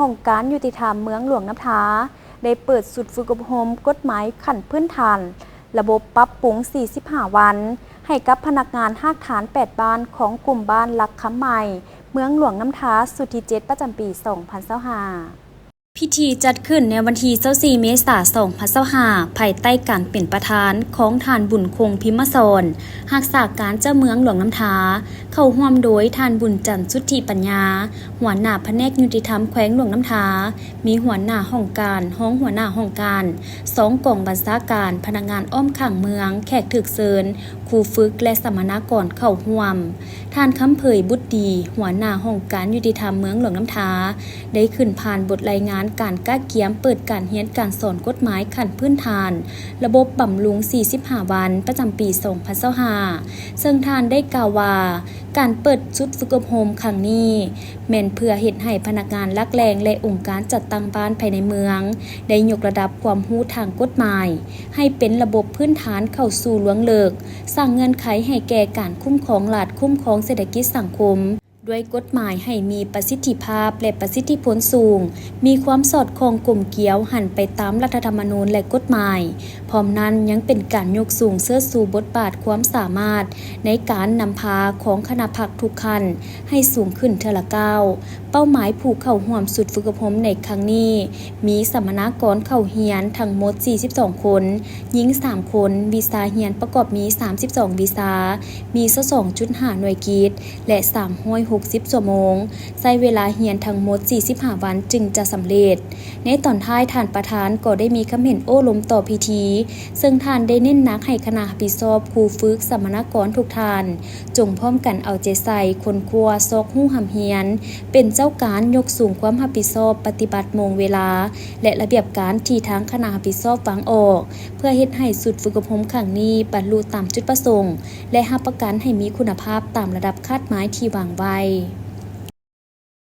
ห้องการยุติธรรมเมืองหลวงน้ำท้าได้เปิดสุดฝึกอบรมกฎหมายขั้นพื้นฐานระบบปรับปรุง 45 วันให้กับพนักงานภาคฐาน 8 บ้านของกลุ่มบ้านลักคำใหม่เมืองหลวงน้ำท้าสุดที่ 7 ประจำปี 2025พิธีจัดขึ้นในวันที่ 24 เมษายน 2025ภายใต้การเป็นประธานของท่านบุญคงพิมพ์สอนรักษาการเจ้าเมืองหลวงน้ำท้าเข้าร่วมโดยท่านบุญจันทร์สุทธิปัญญาหัวหน้าแผนกยุติธรรมแขวงหลวงน้ำท้ามีหัวหน้าห้องการห้องหัวหน้าห้องการ2กองบัญชาการพนักงานอ้อมข้างเมืองแขกถึกเชิญครูฝึกและสัมมนากรเข้าร่วมท่านคำเผยบุตรดีหัวหน้าห้องการยุติธรรมเมืองหลวงน้ำท้าได้ขึ้นผ่านบทรายงานการก้าเกียมเปิดการเรียนการสอนกฎหมายขั้นพื้นฐานระบบบำรุง 45 วันประจำปี 2025ซึ่งท่านได้กล่าวว่าการเปิดชุดฝึกอบรมครั้งนี้แม่นเพื่อเฮ็ดให้พนักงานลักแรงและองค์การจัดตั้งบ้านภายในเมืองได้ยกระดับความรู้ทางกฎหมายให้เป็นระบบพื้นฐานเข้าสู่หลวงเลิกสร้างเงื่อนไขให้แก่การคุ้มครองรัฐคุ้มครองเศรษฐกิจสังคมด้วยกฎหมายให้มีประสิทธิภาพและประสิทธิผลสูงมีความสอดคล้องกลมเกลียวหันไปตามรัฐธรรมนูญและกฎหมายพร้อมนั้นยังเป็นการยกสูงเสื้อสู่บทบาทความสามารถในการนำพาของคณะพรรคทุกคันให้สูงขึ้นเทอละก้าวเป้าหมายผู้เข้าร่วมสุดฝึกอบรมในครั้งนี้มีสัมมนากรเข้าเรียนทั้งหมด 42 คนหญิง 3 คนวีซ่าเรียนประกอบมี 32 วีซ่ามี 22.5 หน่วยกิจและ360 ชั่วโมงใช้เวลาเรียนทั้งหมด 45 วันจึงจะสำเร็จในตอนท้ายท่านประธานก็ได้มีคำเห็นโอ้ล้มต่อพิธีซึ่งท่านได้เน้นหนักให้คณะรับผิดชอบครูฝึกสัมมนากรทุกท่านจงพร้อมกันเอาใจใส่คนครัวซอกหู้หำเฮียนเป็นเจ้าการยกสูงความรับผิดชอบปฏิบัติโมงเวลาและระเบียบการที่ทางคณะรับผิดชอบฟังออกเพื่อเฮ็ดให้สุดฝึกอบรมครั้งนี้บรรลุตามจุดประสงค์และรับประกันให้มีคุณภาพตามระดับคาดหมายที่วางไว้